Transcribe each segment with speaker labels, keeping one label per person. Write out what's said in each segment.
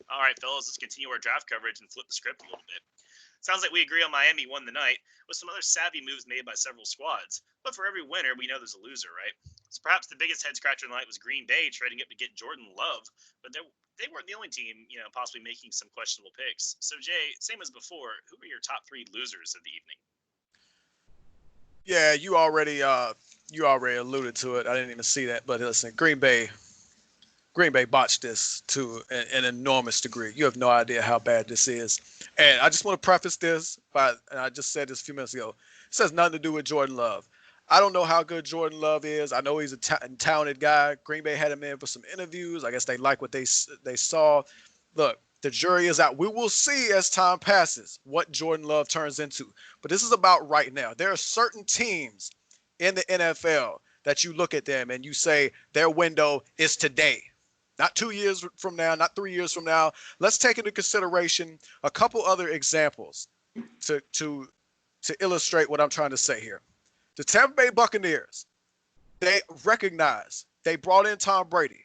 Speaker 1: All right, fellas, let's continue our draft coverage and flip the script a little bit. Sounds like we agree on Miami won the night, with some other savvy moves made by several squads. But for every winner, we know there's a loser, right? So perhaps the biggest head scratcher of the night was Green Bay trading up to get Jordan Love, but they weren't the only team, possibly making some questionable picks. So Jay, same as before, who were your top three losers of the evening?
Speaker 2: Yeah, you already alluded to it. I didn't even see that, but listen, Green Bay botched this to an enormous degree. You have no idea how bad this is. And I just want to preface this by, and I just said this a few minutes ago, it has nothing to do with Jordan Love. I don't know how good Jordan Love is. I know he's a talented guy. Green Bay had him in for some interviews. I guess they like what they saw. Look, the jury is out. We will see as time passes what Jordan Love turns into. But this is about right now. There are certain teams in the NFL that you look at them and you say their window is today. Not 2 years from now, not 3 years from now. Let's take into consideration a couple other examples to illustrate what I'm trying to say here. The Tampa Bay Buccaneers, they recognize they brought in Tom Brady.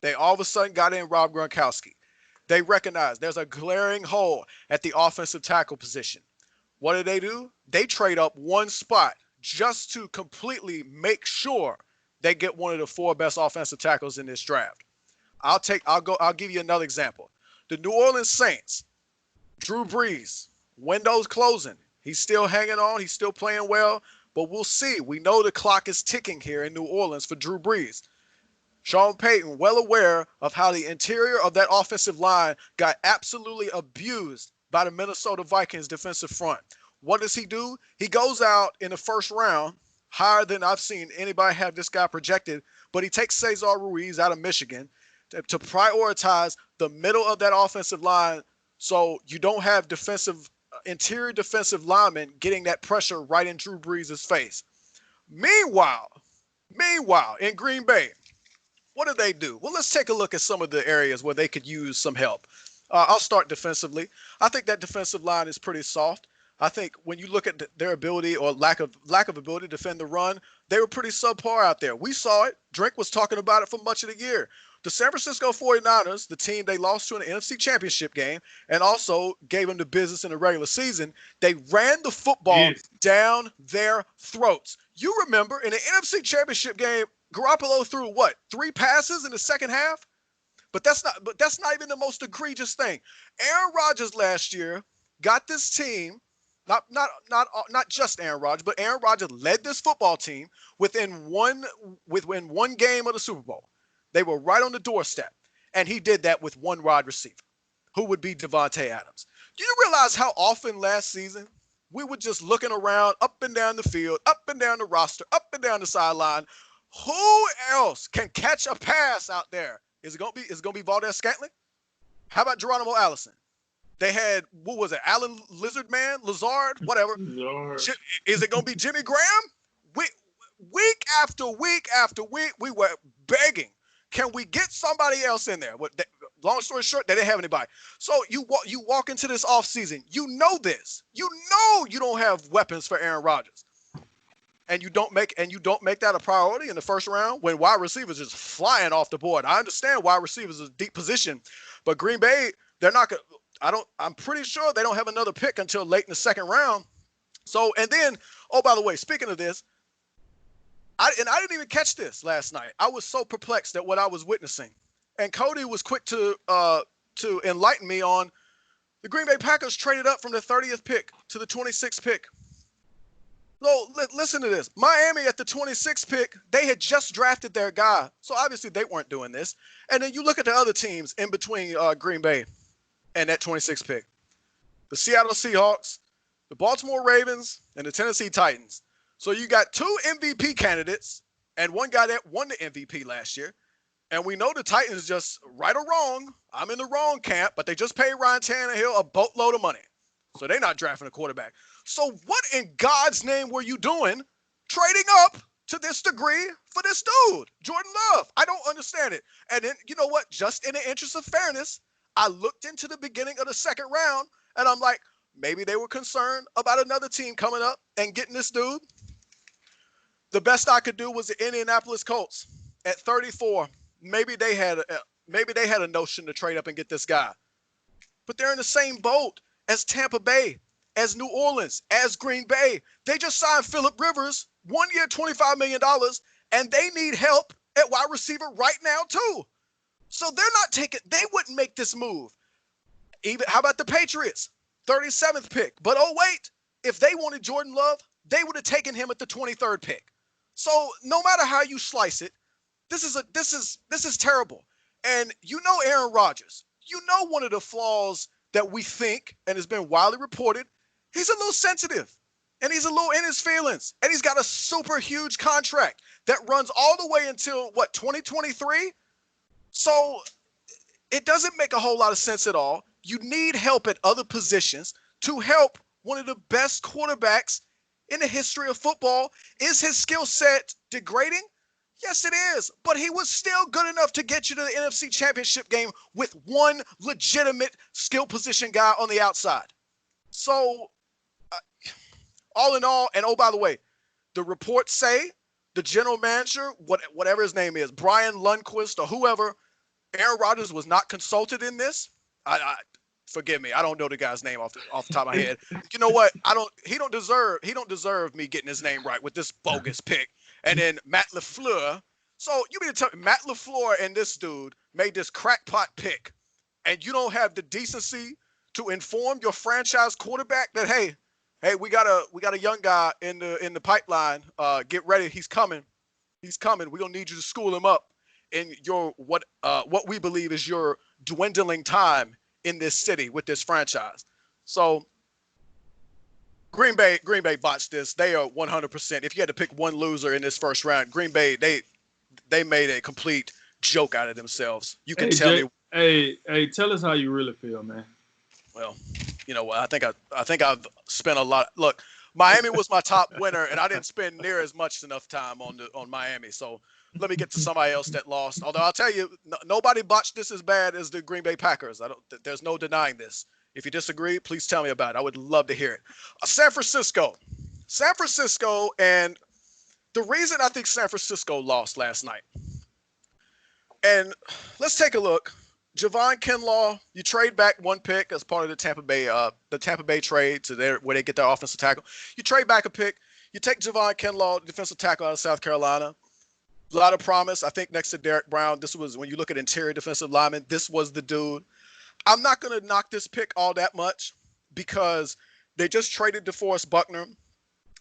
Speaker 2: They all of a sudden got in Rob Gronkowski. They recognize there's a glaring hole at the offensive tackle position. What do? They trade up one spot just to completely make sure they get one of the four best offensive tackles in this draft. I'll give you another example. The New Orleans Saints, Drew Brees, windows closing. He's still hanging on. He's still playing well, but we'll see. We know the clock is ticking here in New Orleans for Drew Brees. Sean Payton, well aware of how the interior of that offensive line got absolutely abused by the Minnesota Vikings defensive front. What does he do? He goes out in the first round, higher than I've seen anybody have this guy projected, but he takes Cesar Ruiz out of Michigan to prioritize the middle of that offensive line so you don't have interior defensive linemen getting that pressure right in Drew Brees' face. Meanwhile, in Green Bay, what do they do? Well, let's take a look at some of the areas where they could use some help. I'll start defensively. I think that defensive line is pretty soft. I think when you look at their ability or lack of ability to defend the run, they were pretty subpar out there. We saw it. Drink was talking about it for much of the year. The San Francisco 49ers, the team they lost to in the NFC Championship game and also gave them the business in the regular season, they ran the football down their throats. You remember in the NFC Championship game, Garoppolo threw what? 3 passes in the second half? But that's not even the most egregious thing. Aaron Rodgers last year got this team, not just Aaron Rodgers, but Aaron Rodgers led this football team within one game of the Super Bowl. They were right on the doorstep, and he did that with one wide receiver, who would be Devontae Adams. Do you realize how often last season we were just looking around, up and down the field, up and down the roster, up and down the sideline? Who else can catch a pass out there? Is it gonna be Valdez Scantling? How about Geronimo Allison? They had, what was it, Alan Lazard, whatever.
Speaker 3: Lord.
Speaker 2: Is it gonna be Jimmy Graham? Week after week after week, we were begging. Can we get somebody else in there? Long story short, they didn't have anybody. So you walk into this offseason. You know this. You know you don't have weapons for Aaron Rodgers. And you don't make that a priority in the first round when wide receivers is flying off the board. I understand wide receivers is a deep position, but Green Bay, they're not gonna I'm pretty sure they don't have another pick until late in the second round. So, and then, oh, by the way, speaking of this, I didn't even catch this last night. I was so perplexed at what I was witnessing. And Cody was quick to enlighten me on the Green Bay Packers traded up from the 30th pick to the 26th pick. So listen to this. Miami at the 26th pick, they had just drafted their guy. So obviously they weren't doing this. And then you look at the other teams in between Green Bay and that 26th pick. The Seattle Seahawks, the Baltimore Ravens, and the Tennessee Titans. So you got 2 MVP candidates and one guy that won the MVP last year. And we know the Titans just, right or wrong, I'm in the wrong camp, but they just paid Ryan Tannehill a boatload of money. So they're not drafting a quarterback. So what in God's name were you doing trading up to this degree for this dude, Jordan Love? I don't understand it. And then, you know what? Just in the interest of fairness, I looked into the beginning of the second round, and I'm like, maybe they were concerned about another team coming up and getting this dude. The best I could do was the Indianapolis Colts at 34. Maybe they had a notion to trade up and get this guy. but they're in the same boat as Tampa Bay, as New Orleans, as Green Bay. They just signed Phillip Rivers, 1 year, $25 million, and they need help at wide receiver right now too. So they wouldn't make this move. Even how about the Patriots? 37th pick. But oh wait, if they wanted Jordan Love, they would have taken him at the 23rd pick. So no matter how you slice it, this is terrible. And Aaron Rodgers, one of the flaws that we think and has been widely reported, he's a little sensitive and he's a little in his feelings, and he's got a super huge contract that runs all the way until 2023. So it doesn't make a whole lot of sense at all. You need help at other positions to help one of the best quarterbacks in the history of football. Is his skill set degrading? Yes, it is. But he was still good enough to get you to the NFC Championship game with one legitimate skill position guy on the outside. So, all in all, and oh, by the way, the reports say the general manager, whatever his name is, Brian Lundquist or whoever, Aaron Rodgers was not consulted in this. Forgive me, I don't know the guy's name off the top of my head. You know what? He don't deserve me getting his name right with this bogus pick. And then Matt LaFleur. So you mean to tell me Matt LaFleur and this dude made this crackpot pick, and you don't have the decency to inform your franchise quarterback that hey, we got a young guy in the pipeline. Get ready, he's coming. We're gonna need you to school him up in your what we believe is your dwindling time in this city with this franchise. So Green Bay botched this. They are 100%. If you had to pick one loser in this first round, Green Bay, they made a complete joke out of themselves. You can tell me.
Speaker 3: Hey, tell us how you really feel, man.
Speaker 2: Well, you know what? I think I've spent a lot. Look, Miami was my top winner, and I didn't spend near as much enough time on Miami. So let me get to somebody else that lost. Although I'll tell you, nobody botched this as bad as the Green Bay Packers. There's no denying this. If you disagree, please tell me about it. I would love to hear it. San Francisco, and the reason I think San Francisco lost last night. And let's take a look. Javon Kinlaw, you trade back one pick as part of the Tampa Bay trade to where they get their offensive tackle. You trade back a pick. You take Javon Kinlaw, defensive tackle out of South Carolina. A lot of promise. I think next to Derek Brown, this was, when you look at interior defensive linemen, this was the dude. I'm not going to knock this pick all that much because they just traded DeForest Buckner,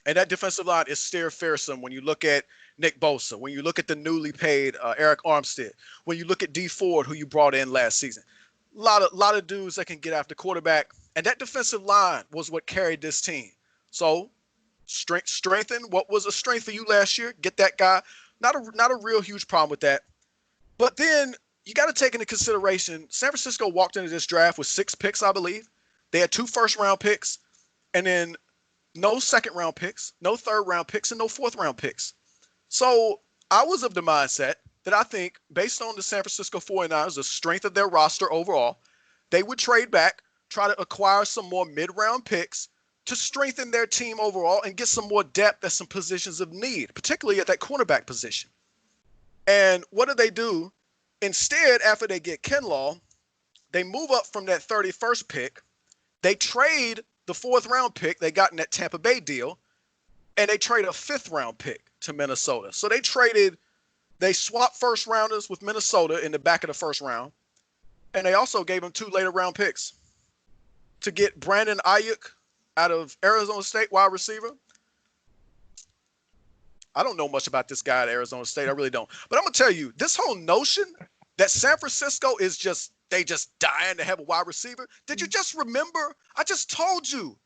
Speaker 2: and that defensive line is still fearsome when you look at Nick Bosa, when you look at the newly paid Eric Armstead, when you look at D Ford, who you brought in last season. A lot of dudes that can get after quarterback, and that defensive line was what carried this team. So strengthen what was a strength for you last year. Get that guy. Not a real huge problem with that. But then you got to take into consideration, San Francisco walked into this draft with 6 picks, I believe. They had 2 first-round picks, and then no second-round picks, no third-round picks, and no fourth-round picks. So I was of the mindset that I think, based on the San Francisco 49ers, the strength of their roster overall, they would trade back, try to acquire some more mid-round picks to strengthen their team overall and get some more depth at some positions of need, particularly at that cornerback position. And what do? Instead, after they get Kinlaw, they move up from that 31st pick. They trade the 4th-round pick they got in that Tampa Bay deal, and they trade a 5th-round pick to Minnesota. So they swapped first-rounders with Minnesota in the back of the first round, and they also gave them 2 later-round picks to get Brandon Ayuk out of Arizona State, wide receiver. I don't know much about this guy at Arizona State. I really don't. But I'm going to tell you, this whole notion that San Francisco is just dying to have a wide receiver. Did you just remember? I just told you.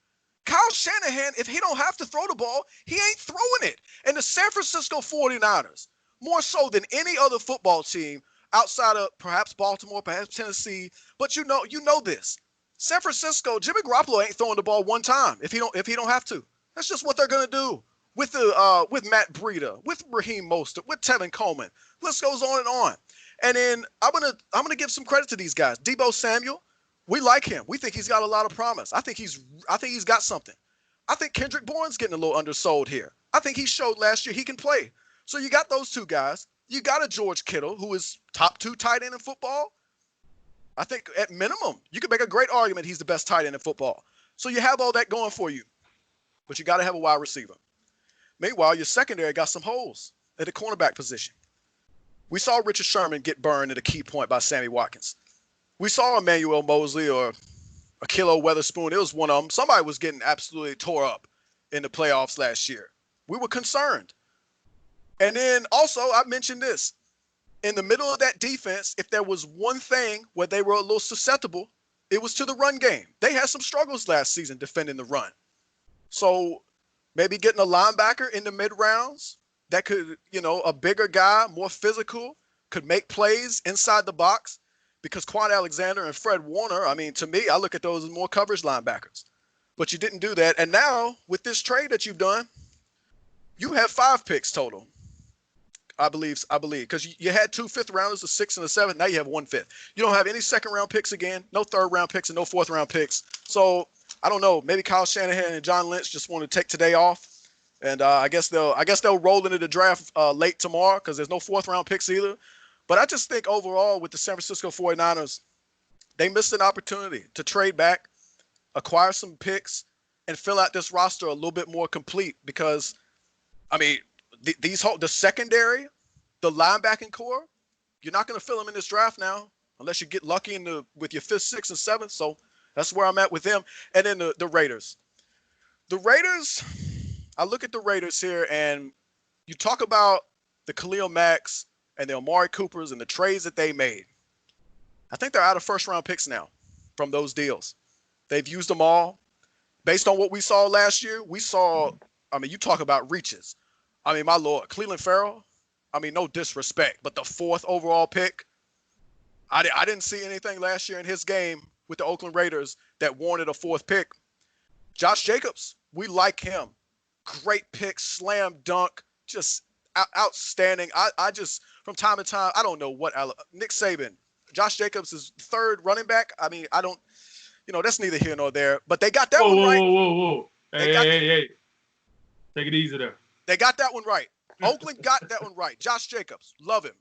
Speaker 2: Kyle Shanahan, if he don't have to throw the ball, he ain't throwing it. And the San Francisco 49ers, more so than any other football team outside of perhaps Baltimore, perhaps Tennessee, but you know this. San Francisco, Jimmy Garoppolo ain't throwing the ball one time if he don't have to. That's just what they're gonna do with Matt Breida, with Raheem Mostert, with Tevin Coleman. List goes on and on. And then I'm gonna give some credit to these guys. Deebo Samuel, we like him. We think he's got a lot of promise. I think he's got something. I think Kendrick Bourne's getting a little undersold here. I think he showed last year he can play. So you got those 2 guys. You got a George Kittle, who is top 2 tight end in football. I think at minimum, you could make a great argument he's the best tight end in football. So you have all that going for you, but you got to have a wide receiver. Meanwhile, your secondary got some holes at the cornerback position. We saw Richard Sherman get burned at a key point by Sammy Watkins. We saw Emmanuel Mosley or Akilo Weatherspoon. It was one of them. Somebody was getting absolutely tore up in the playoffs last year. We were concerned. And then also, I mentioned this. In the middle of that defense, if there was one thing where they were a little susceptible, it was to the run game. They had some struggles last season defending the run. So maybe getting a linebacker in the mid-rounds that could, a bigger guy, more physical, could make plays inside the box. Because Quan Alexander and Fred Warner, to me, I look at those as more coverage linebackers. But you didn't do that. And now, with this trade that you've done, you have 5 picks total. I believe, because you had 2 fifth-rounders, a 6th and a 7th. Now you have 1 5th. You don't have any second-round picks again, no third-round picks, and no fourth-round picks. So I don't know. Maybe Kyle Shanahan and John Lynch just want to take today off, and I guess they'll roll into the draft late tomorrow because there's no fourth-round picks either. But I just think overall with the San Francisco 49ers, they missed an opportunity to trade back, acquire some picks, and fill out this roster a little bit more complete because, the secondary, the linebacking core, you're not going to fill them in this draft now unless you get lucky with your 5th, 6th, and 7th. So that's where I'm at with them. And then the Raiders. The Raiders, I look at the Raiders here, and you talk about the Khalil Macks and the Amari Coopers and the trades that they made. I think they're out of first-round picks now from those deals. They've used them all. Based on what we saw last year, you talk about reaches. My Lord, Cleveland Farrell, no disrespect, but the 4th overall pick, I didn't see anything last year in his game with the Oakland Raiders that warranted a 4th pick. Josh Jacobs, we like him. Great pick, slam dunk, just outstanding. I just, from time to time, I don't know what Nick Saban, Josh Jacobs is 3rd running back. I don't, that's neither here nor there. But they got that one right.
Speaker 3: Whoa. Hey. Take it easy there.
Speaker 2: They got that one right. Oakland got that one right. Josh Jacobs, love him.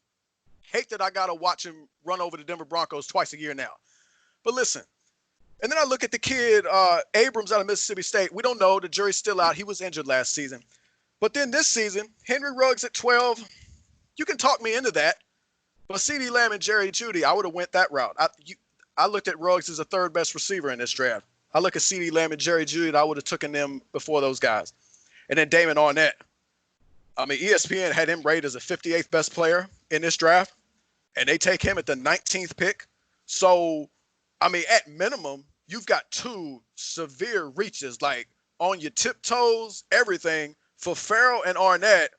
Speaker 2: Hate that I got to watch him run over the Denver Broncos twice a year now. But listen, and then I look at the kid, Abrams out of Mississippi State. We don't know. The jury's still out. He was injured last season. But then this season, Henry Ruggs at 12, you can talk me into that. But CeeDee Lamb and Jerry Jeudy, I would have went that route. I looked at Ruggs as the 3rd best receiver in this draft. I look at CeeDee Lamb and Jerry Jeudy, and I would have taken them before those guys. And then Damon Arnett. ESPN had him rated as the 58th best player in this draft, and they take him at the 19th pick. So, at minimum, you've got 2 severe reaches, like on your tiptoes, everything for Farrell and Arnett.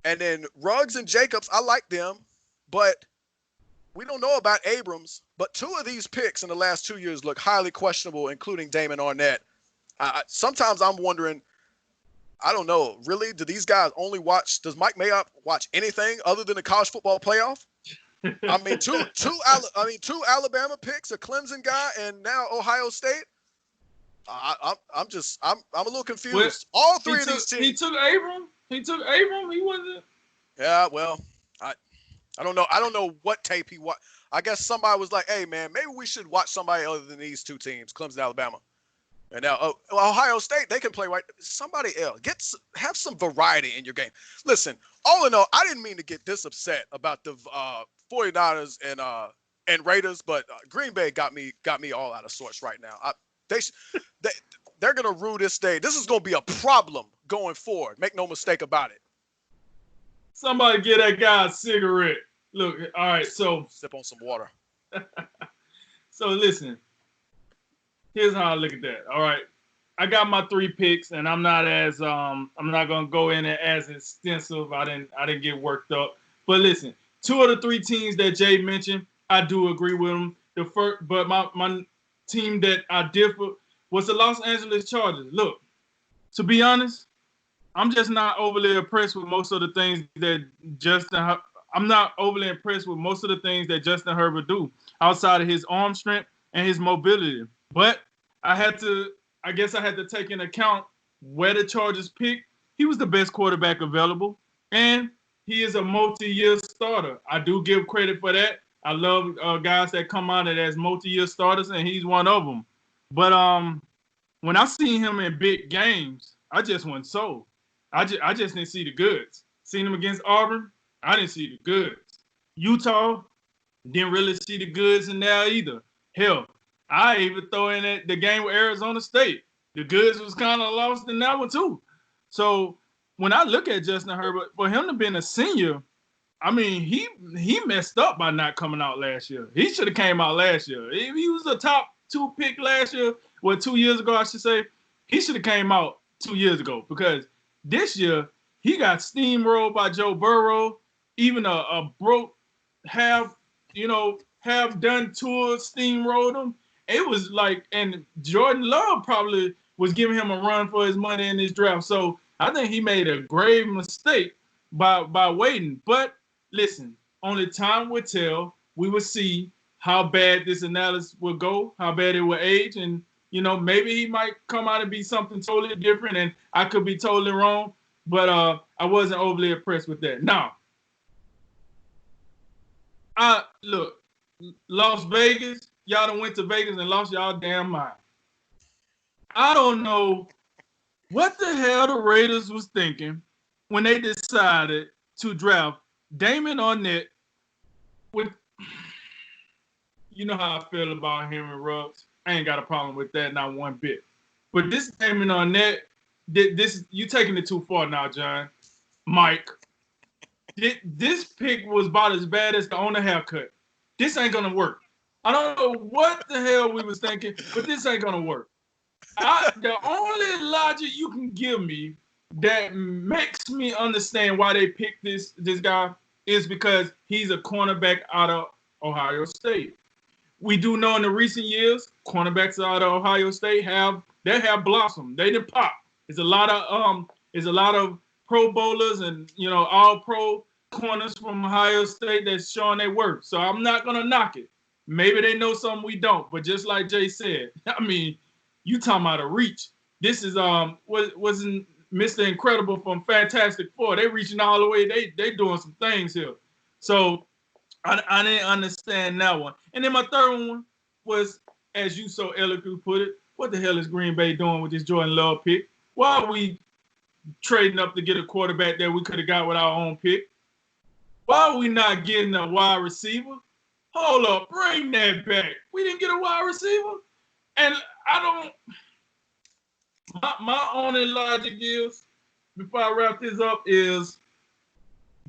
Speaker 2: And then Ruggs and Jacobs, I like them, but we don't know about Abrams. But 2 of these picks in the last 2 years look highly questionable, including Damon Arnett. Sometimes I'm wondering, I don't know, really, do these guys does Mike Mayock watch anything other than the college football playoff? Two Alabama picks, a Clemson guy, and now Ohio State. I'm a little confused.
Speaker 3: Well,
Speaker 2: all 3 of these teams.
Speaker 3: He took Abram. He wasn't.
Speaker 2: Yeah, well, I don't know. I don't know what tape he watched. I guess somebody was like, "Hey, man, maybe we should watch somebody other than these 2 teams, Clemson and Alabama." And now Ohio State, they can play right. Somebody else. Have some variety in your game. Listen, all in all, I didn't mean to get this upset about the 49ers and Raiders, but Green Bay got me all out of sorts right now. They're going to rue this day. This is going to be a problem going forward. Make no mistake about it.
Speaker 3: Somebody get that guy a cigarette. Look, all right, so.
Speaker 2: Sip on some water.
Speaker 3: So listen. Here's how I look at that. All right. I got my 3 picks, and I'm not gonna go in it as extensive. I didn't get worked up. But listen, 2 of the 3 teams that Jay mentioned, I do agree with them. But my team that I differ was the Los Angeles Chargers. Look, to be honest, I'm just not overly impressed with most of the things that I'm not overly impressed with most of the things that Justin Herbert do outside of his arm strength and his mobility. But I guess I had to take into account where the Chargers picked. He was the best quarterback available, and he is a multi-year starter. I do give credit for that. I love guys that come out as multi-year starters, and he's one of them. But when I seen him in big games, I just went sold. I just didn't see the goods. Seen him against Auburn, I didn't see the goods. Utah, didn't really see the goods in there either. Hell, I even throw in the game with Arizona State. The goods was kind of lost in that one too. So when I look at Justin Herbert, for him to be a senior, I mean, he messed up by not coming out last year. He should have came out last year. If he was a top 2 pick last year, 2 years ago, I should say, he should have came out 2 years ago, because this year he got steamrolled by Joe Burrow. Even a broke half done tour steamrolled him. It was like, and Jordan Love probably was giving him a run for his money in this draft. So I think he made a grave mistake by waiting. But listen, only time will tell. We will see how bad this analysis will go, how bad it will age, and maybe he might come out and be something totally different, and I could be totally wrong. But I wasn't overly impressed with that. Now, look, Las Vegas, y'all done went to Vegas and lost y'all damn mind. I don't know what the hell the Raiders was thinking when they decided to draft Damon Arnett with, you know how I feel about Henry Ruggs. I ain't got a problem with that, not one bit. But this Damon Arnett, you taking it too far now, John. Mike. This pick was about as bad as the owner haircut. This ain't gonna work. I don't know what the hell we was thinking, but this ain't gonna work. The only logic you can give me that makes me understand why they picked this guy is because he's a cornerback out of Ohio State. We do know in the recent years, cornerbacks out of Ohio State have blossomed. They didn't pop. There's a lot of Pro Bowlers and all pro corners from Ohio State that's showing their worth. So I'm not gonna knock it. Maybe they know something we don't. But just like Jay said, I mean, you talking about a reach. This is wasn't Mr. Incredible from Fantastic Four. They reaching all the way. They doing some things here. So I didn't understand that one. And then my third one was, as you so eloquently put it, what the hell is Green Bay doing with this Jordan Love pick? Why are we trading up to get a quarterback that we could have got with our own pick? Why are we not getting a wide receiver? Hold up, bring that back. We didn't get a wide receiver? And I don't... My only logic is, before I wrap this up, is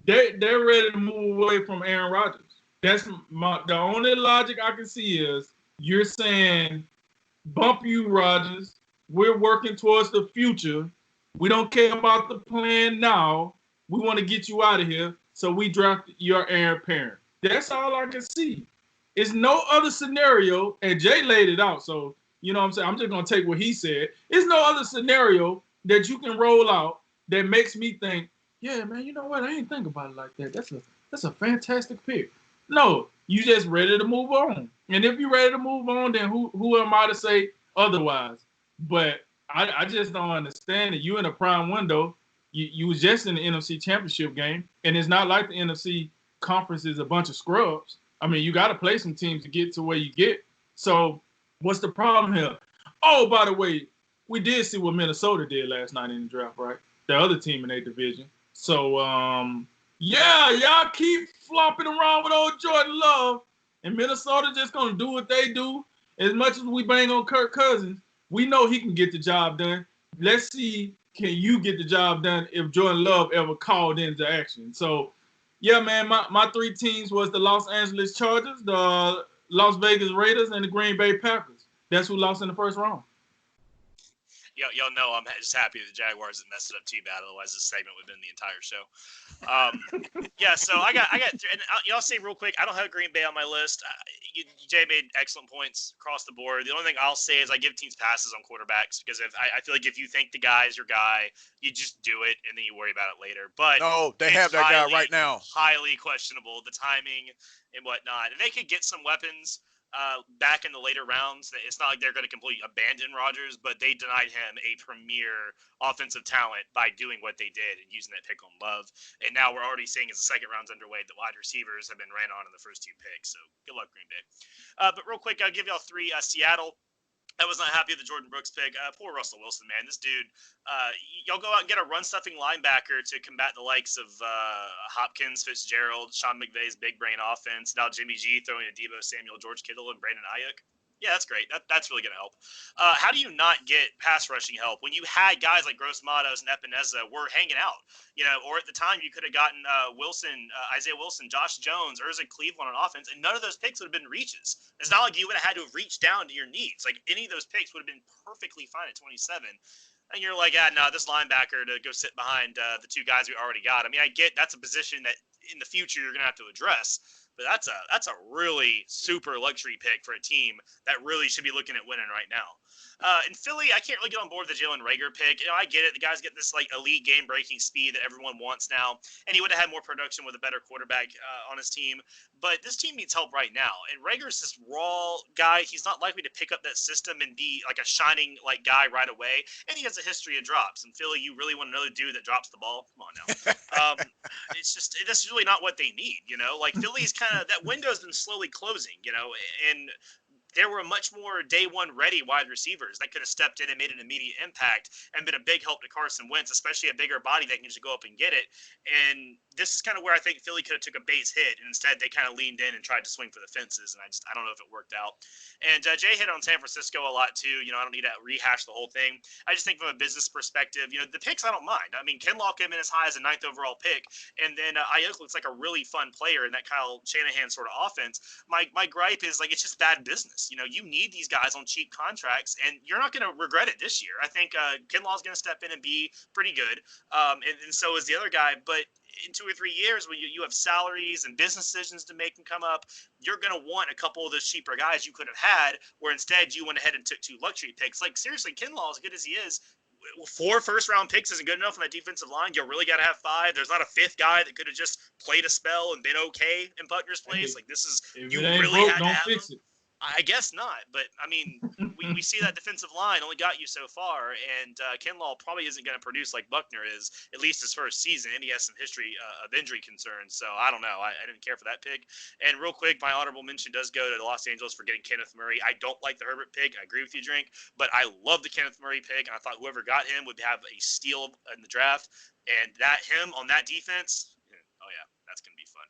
Speaker 3: they're ready to move away from Aaron Rodgers. That's the only logic I can see is you're saying, bump you, Rodgers. We're working towards the future. We don't care about the plan now. We want to get you out of here, so we draft your heir apparent. That's all I can see. It's no other scenario, and Jay laid it out, so you know what I'm saying? I'm just going to take what he said. There's no other scenario that you can roll out that makes me think, yeah, man, you know what? I ain't think about it like that. That's a fantastic pick. No, you just ready to move on. And if you're ready to move on, then who am I to say otherwise? But I just don't understand it. You in a prime window. You was just in the NFC Championship game, and it's not like the NFC conference is a bunch of scrubs. I mean, you got to play some teams to get to where you get. So what's the problem here? Oh, by the way, we did see what Minnesota did last night in the draft, right? The other team in their division. So, yeah, y'all keep flopping around with old Jordan Love, and Minnesota just going to do what they do. As much as we bang on Kirk Cousins, we know he can get the job done. Let's see, can you get the job done if Jordan Love ever called into action? So, yeah, man, my three teams was the Los Angeles Chargers, the Las Vegas Raiders, and the Green Bay Packers. That's who lost in the first round.
Speaker 1: Y'all know I'm just happy the Jaguars didn't mess it up too bad. Otherwise, this segment would have been the entire show. Yeah, so I got, and y'all say real quick, I don't have Green Bay on my list. Jay made excellent points across the board. The only thing I'll say is I give teams passes on quarterbacks because I feel like if you think the guy is your guy, you just do it and then you worry about it later. But
Speaker 2: no, they have that guy right now.
Speaker 1: Highly questionable, the timing and whatnot. And they could get some weapons. back in the later rounds. It's not like they're going to completely abandon Rodgers, but they denied him a premier offensive talent by doing what they did and using that pick on Love. And now we're already seeing as the second round's underway, the wide receivers have been ran on in the first 2 picks. So good luck, Green Bay. But real quick, I'll give y'all 3. Seattle. I was not happy with the Jordan Brooks pick. Poor Russell Wilson, man. This dude, y'all go out and get a run-stuffing linebacker to combat the likes of Hopkins, Fitzgerald, Sean McVay's big brain offense. Now Jimmy G throwing a Deebo Samuel, George Kittle, and Brandon Ayuk. Yeah, that's great. That's really going to help. How do you not get pass rushing help when you had guys like Gross Matos and Epineza were hanging out? Or at the time you could have gotten Wilson, Isaiah Wilson, Josh Jones, Urza Cleveland on offense, and none of those picks would have been reaches. It's not like you would have had to have reached down to your needs. Like any of those picks would have been perfectly fine at 27. And you're like, no, this linebacker to go sit behind the 2 guys we already got. I mean, I get that's a position that in the future you're going to have to address. But that's a really super luxury pick for a team that really should be looking at winning right now. In Philly, I can't really get on board with the Jalen Reagor pick. I get it. The guy's getting this like elite game-breaking speed that everyone wants now, and he would have had more production with a better quarterback on his team. But this team needs help right now, and Rager's this raw guy. He's not likely to pick up that system and be like a shining like guy right away. And he has a history of drops. And Philly, you really want another dude that drops the ball? Come on now. It's just that's really not what they need. Like Philly's kind of that window's been slowly closing. And there were much more day one ready wide receivers that could have stepped in and made an immediate impact and been a big help to Carson Wentz, especially a bigger body that can just go up and get it. And this is kind of where I think Philly could have took a base hit, and instead they kind of leaned in and tried to swing for the fences. And I don't know if it worked out. And Jay hit on San Francisco a lot too. I don't need to rehash the whole thing. I just think from a business perspective, the picks I don't mind. I mean, Kinlaw came in as high as a 9th overall pick, and then Ayuk looks like a really fun player in that Kyle Shanahan sort of offense. My gripe is like it's just bad business. You need these guys on cheap contracts, and you're not going to regret it this year. I think Kinlaw's going to step in and be pretty good, and so is the other guy. But in 2 or 3 years, when you have salaries and business decisions to make and come up, you're going to want a couple of those cheaper guys you could have had, where instead you went ahead and took 2 luxury picks. Like, seriously, Kinlaw, as good as he is, 4 first-round picks isn't good enough on that defensive line. You really got to have 5. There's not a 5th guy that could have just played a spell and been okay in Butker's place. Like, this is – you really
Speaker 3: broke,
Speaker 1: had to
Speaker 3: don't
Speaker 1: have
Speaker 3: fix
Speaker 1: him.
Speaker 3: it.
Speaker 1: I guess not, but I mean, we see that defensive line only got you so far, and Kinlaw probably isn't going to produce like Buckner is, at least his first season, and he has some history of injury concerns, so I don't know. I didn't care for that pick. And real quick, my honorable mention does go to Los Angeles for getting Kenneth Murray. I don't like the Herbert pick. I agree with you, Drink, but I love the Kenneth Murray pick, and I thought whoever got him would have a steal in the draft, and him on that defense, oh yeah, that's going to be fun.